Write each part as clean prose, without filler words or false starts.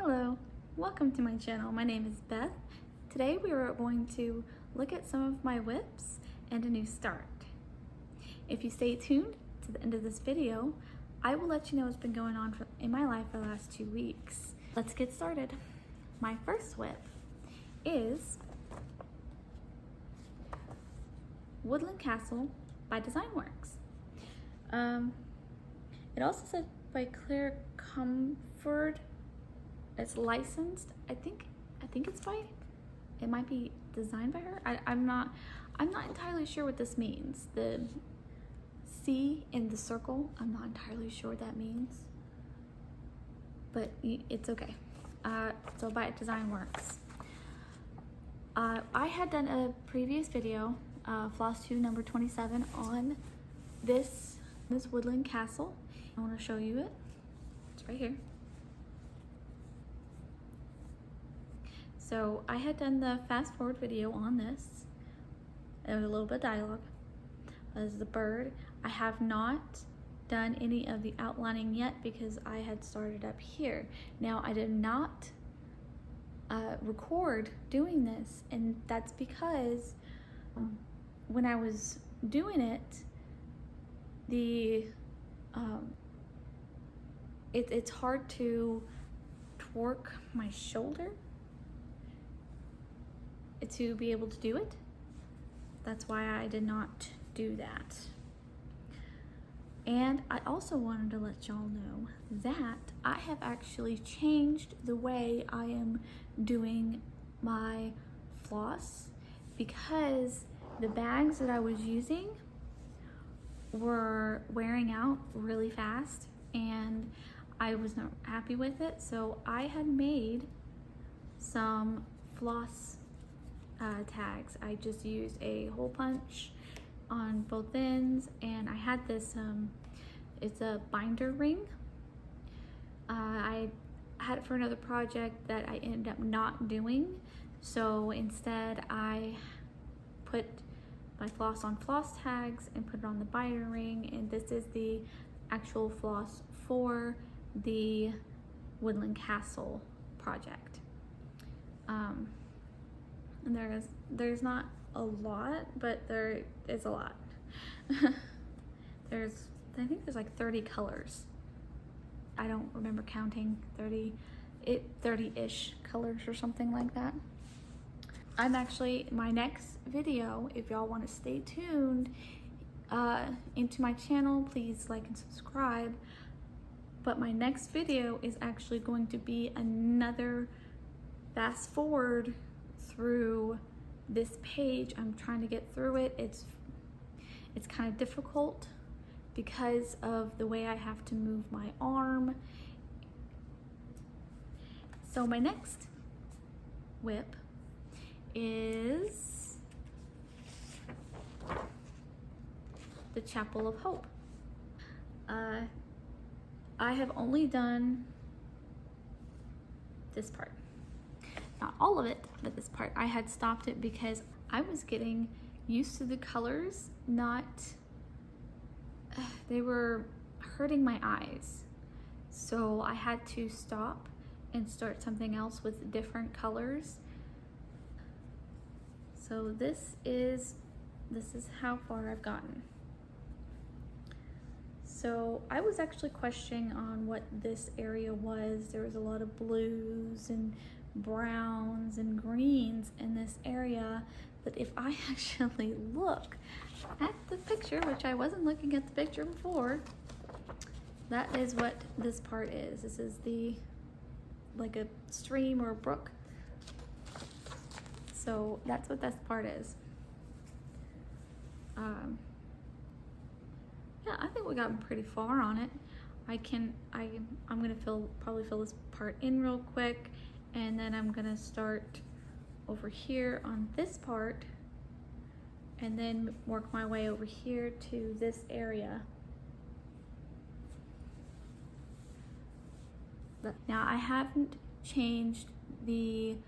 Hello, welcome to my channel. My name is Beth. Today we are going to look at some of my whips and a new start. If you stay tuned to the end of this video, I will let you know what's been going on in my life for the last 2 weeks. Let's get started. My first whip is Woodland Castle by Designworks. It also says by Claire Comfort. It's licensed. I think it's by. It might be designed by her. I'm not entirely sure what this means. The C in the circle. I'm not entirely sure what that means. But it's okay. So by Designworks. I had done a previous video, Flosstube number 27, on this Woodland Castle. I want to show you it. It's right here. So I had done the fast forward video on this. There was a little bit of dialogue. This is the bird. I have not done any of the outlining yet because I had started up here. Now I did not record doing this, and that's because when I was doing it, it's hard to torque my shoulder to be able to do it. That's why I did not do that. And I also wanted to let y'all know that I have actually changed the way I am doing my floss because the bags that I was using were wearing out really fast and I was not happy with it. So I had made some floss tags. I just used a hole punch on both ends, and I had this it's a binder ring. I had it for another project that I ended up not doing, so instead I put my floss on floss tags and put it on the binder ring, and this is the actual floss for the Woodland Castle project. And there's not a lot, but there is a lot. I think there's like 30 colors. I don't remember counting 30-ish colors or something like that. My next video, if y'all want to stay tuned into my channel, please like and subscribe. But my next video is actually going to be another fast forward through this page. I'm trying to get through it. It's kind of difficult because of the way I have to move my arm. So my next whip is the Chapel of Hope. I have only done this part. Not all of it, but this part. I had stopped it because I was getting used to the colors, they were hurting my eyes. So I had to stop and start something else with different colors. So this is how far I've gotten. So I was actually questioning on what this area was. There was a lot of blues and browns and greens in this area, but if I actually look at the picture, which I wasn't looking at the picture before, that is what this part is. This is like a stream or a brook. So that's what this part is. Yeah, I think we got pretty far on it. I'm gonna probably fill this part in real quick, and then I'm gonna start over here on this part and then work my way over here to this area. Now I haven't changed the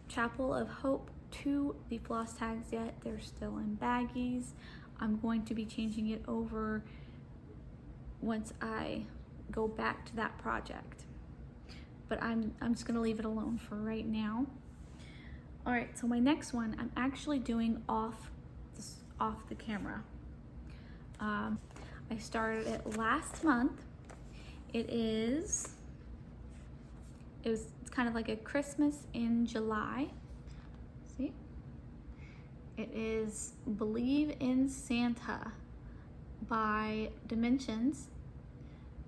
Chapel of Hope to the floss tags yet. They're still in baggies. I'm going to be changing it over once I go back to that project. but I'm just gonna leave it alone for right now. All right, so my next one, I'm actually doing off the camera. I started it last month. It's kind of like a Christmas in July. See? It is Believe in Santa by Dimensions.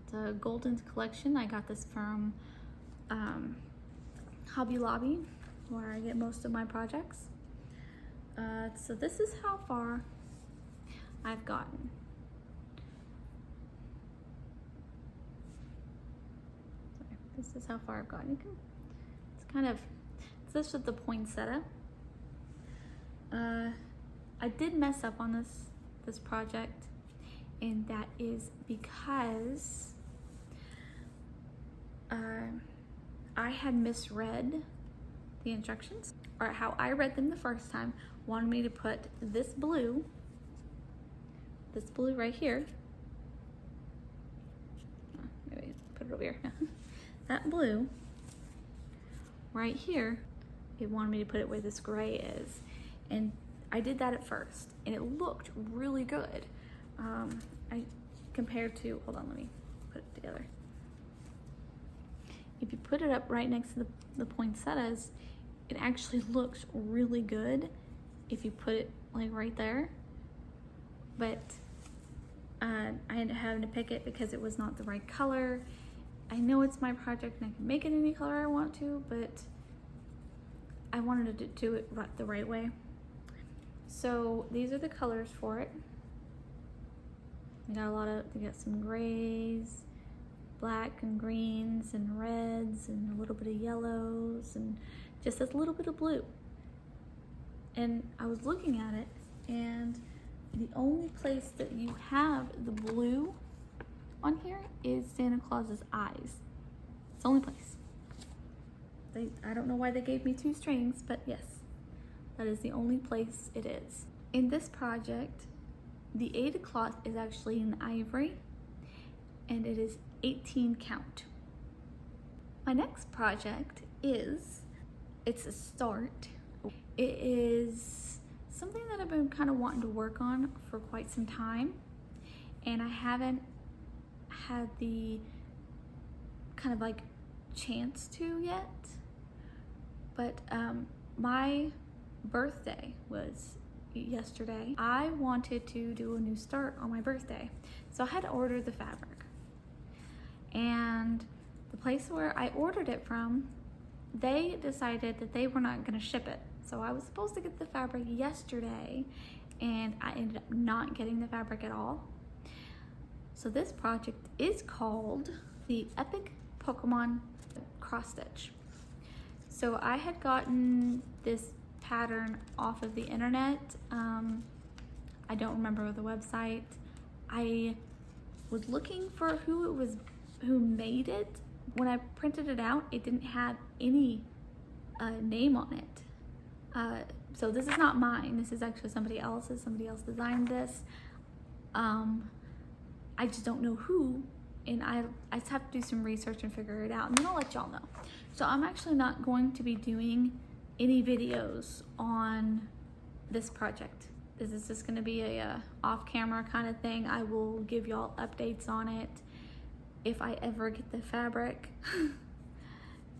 It's a Golden collection. I got this from Hobby Lobby, where I get most of my projects. So this is how far I've gotten. Sorry, this is how far I've gotten. This is the poinsettia. I did mess up on this project, and that is because I had misread the instructions, or how I read them the first time. Wanted me to put this blue right here. Maybe put it over here. That blue right here, it wanted me to put it where this gray is, and I did that at first, and it looked really good. Compared to, hold on, let me put it together. If you put it up right next to the poinsettias, it actually looks really good if you put it like right there. But I ended up having to pick it because it was not the right color. I know it's my project and I can make it any color I want to, but I wanted to do it the right way. So these are the colors for it. We got some grays, black and greens and reds and a little bit of yellows and just a little bit of blue. And I was looking at it, and the only place that you have the blue on here is Santa Claus's eyes. It's the only place. I don't know why they gave me 2 strings, but yes, that is the only place it is. In this project, the Ada cloth is actually in ivory, and it is 18 count. My next project it's a start. It is something that I've been kind of wanting to work on for quite some time, and I haven't had the kind of like chance to yet. But my birthday was yesterday. I wanted to do a new start on my birthday, so I had to order the fabric. And the place where I ordered it from, they decided that they were not going to ship it. So I was supposed to get the fabric yesterday, and I ended up not getting the fabric at all. So this project is called the Epic Pokemon Cross Stitch. So I had gotten this pattern off of the internet. I don't remember the website. I was looking for who made it. When I printed it out, it didn't have any name on it. So this is not mine. This is actually somebody else's. Somebody else designed this. I just don't know who, and I just have to do some research and figure it out, and then I'll let y'all know. So I'm actually not going to be doing any videos on this project. This is just going to be a off-camera kind of thing. I will give y'all updates on it if I ever get the fabric.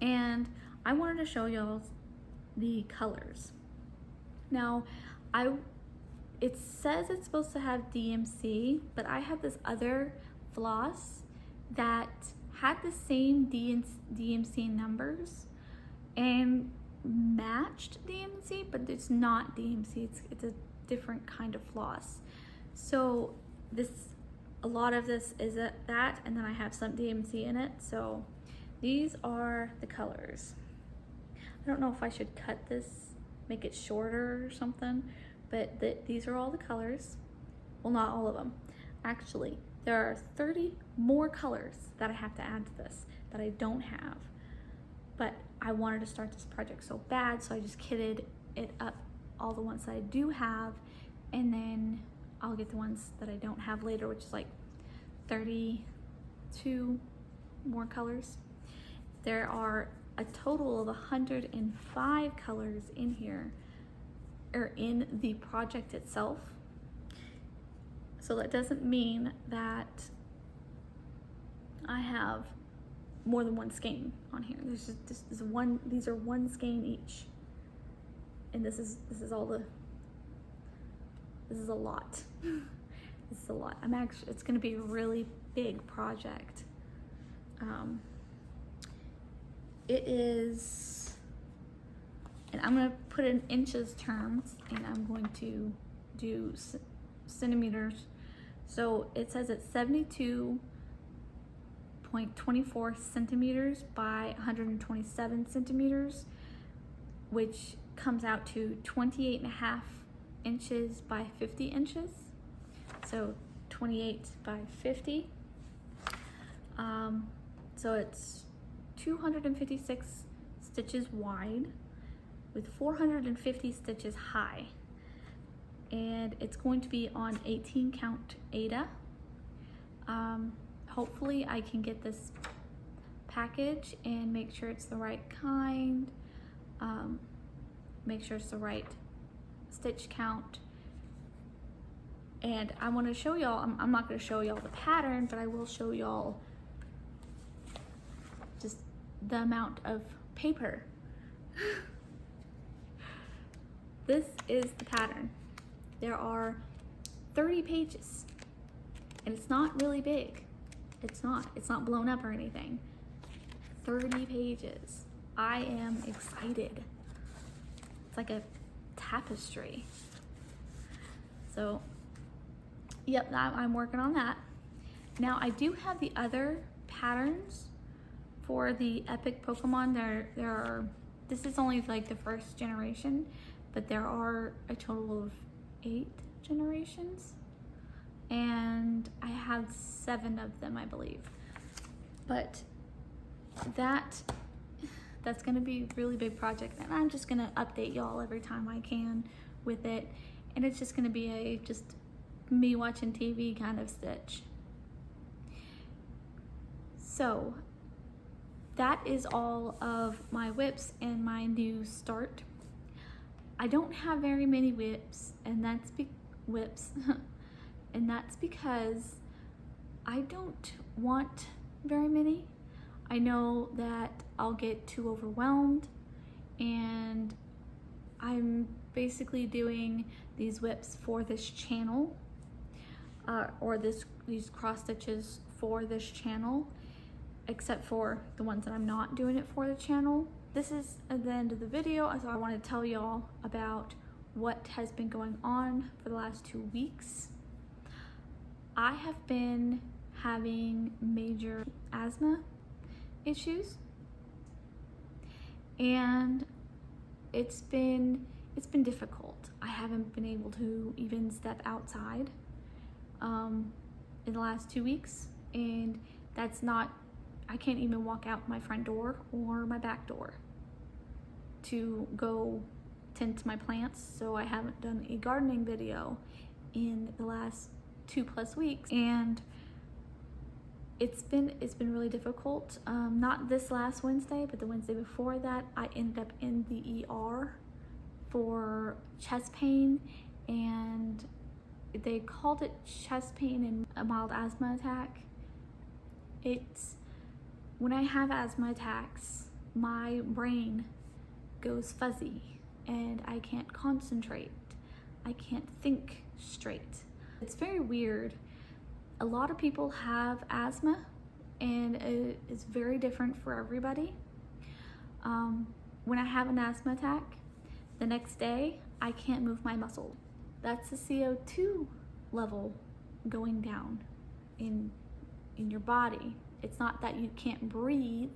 And I wanted to show y'all the colors. Now, it says it's supposed to have DMC, but I have this other floss that had the same DMC numbers and matched DMC, but it's not DMC. It's a different kind of floss. So a lot of this is that, and then I have some DMC in it. So these are the colors. I don't know if I should cut this, make it shorter or something, but these are all the colors. Well, not all of them. Actually, there are 30 more colors that I have to add to this that I don't have. But I wanted to start this project so bad, so I just kitted it up, all the ones that I do have, and then I'll get the ones that I don't have later, which is like 32 more colors. There are a total of 105 colors in here, or in the project itself. So that doesn't mean that I have more than one skein on here. There's just this is one. These are one skein each, and this is all the. This is a lot. This is a lot. It's going to be a really big project. It is, and I'm going to put it in inches terms, and I'm going to do centimeters. So it says it's 72.24 centimeters by 127 centimeters, which comes out to 28.5 inches by 50 inches. So 28 by 50. So it's 256 stitches wide with 450 stitches high. And it's going to be on 18 count Aida. Hopefully I can get this package and make sure it's the right kind, make sure it's the right stitch count. And I want to show y'all, I'm not going to show y'all the pattern, but I will show y'all just the amount of paper. This is the pattern. There are 30 pages, and it's not really big. It's not blown up or anything. 30 pages. I am excited. It's like a tapestry. So, yep, I'm working on that. Now, I do have the other patterns for the epic Pokemon. There are, this is only like the first generation, but there are a total of 8 generations, and I have 7 of them, I believe. But that's gonna be a really big project, and I'm just gonna update y'all every time I can with it, and it's just gonna be just me watching TV kind of stitch. So that is all of my whips and my new start. I don't have very many whips, and that's and that's because I don't want very many. I know that I'll get too overwhelmed, and I'm basically doing these whips for this channel, or these cross stitches for this channel, except for the ones that I'm not doing it for the channel. This is at the end of the video, so I want to tell y'all about what has been going on for the last 2 weeks. I have been having major asthma issues, and it's been difficult. I haven't been able to even step outside in the last 2 weeks, and that's not, I can't even walk out my front door or my back door to go tend to my plants. So I haven't done a gardening video in the last 2+ weeks, and it's been really difficult. Not this last Wednesday, but the Wednesday before that, I ended up in the ER for chest pain, and they called it chest pain and a mild asthma attack. It's when I have asthma attacks, my brain goes fuzzy and I can't concentrate. I can't think straight. It's very weird. A lot of people have asthma, and it's very different for everybody. When I have an asthma attack, the next day I can't move my muscle. That's the CO2 level going down in your body. It's not that you can't breathe.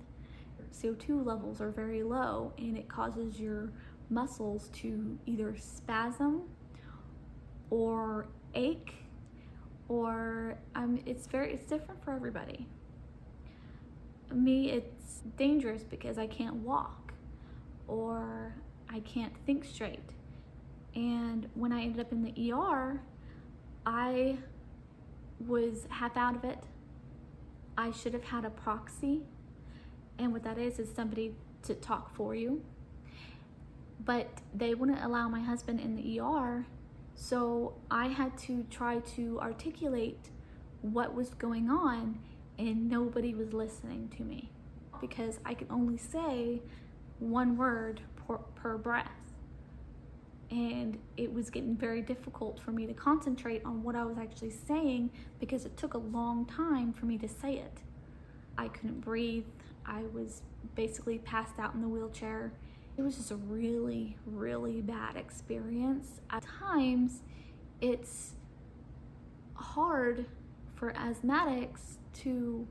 CO2 levels are very low, and it causes your muscles to either spasm or ache, or it's different for everybody. Me, it's dangerous because I can't walk or I can't think straight. And when I ended up in the ER, I was half out of it. I should have had a proxy, And what that is somebody to talk for you. But they wouldn't allow my husband in the ER, so I had to try to articulate what was going on, and nobody was listening to me because I could only say one word per breath. And it was getting very difficult for me to concentrate on what I was actually saying because it took a long time for me to say it. I couldn't breathe. I was basically passed out in the wheelchair. It was just a really, really bad experience. At times, it's hard for asthmatics to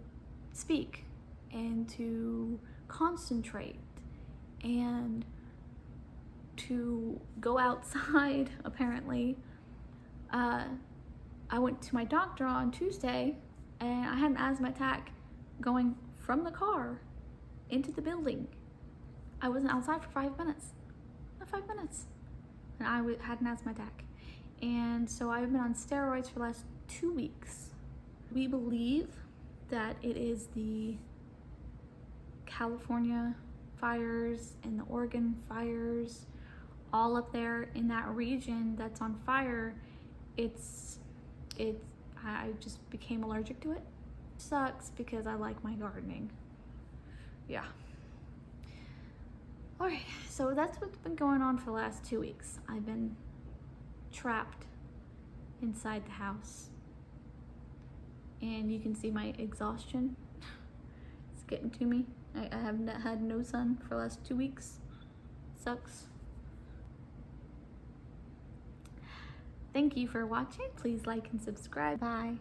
speak and to concentrate and to go outside, apparently. I went to my doctor on Tuesday and I had an asthma attack going from the car into the building. I wasn't outside for 5 minutes. Not 5 minutes. And I had an asthma attack. And so I've been on steroids for the last 2 weeks. We believe that it is the California fires and the Oregon fires, all up there in that region that's on fire. I just became allergic to it. Sucks because I like my gardening. Yeah. Alright, so that's what's been going on for the last 2 weeks. I've been trapped inside the house. And you can see my exhaustion. It's getting to me. I have had no sun for the last 2 weeks. Sucks. Thank you for watching. Please like and subscribe. Bye.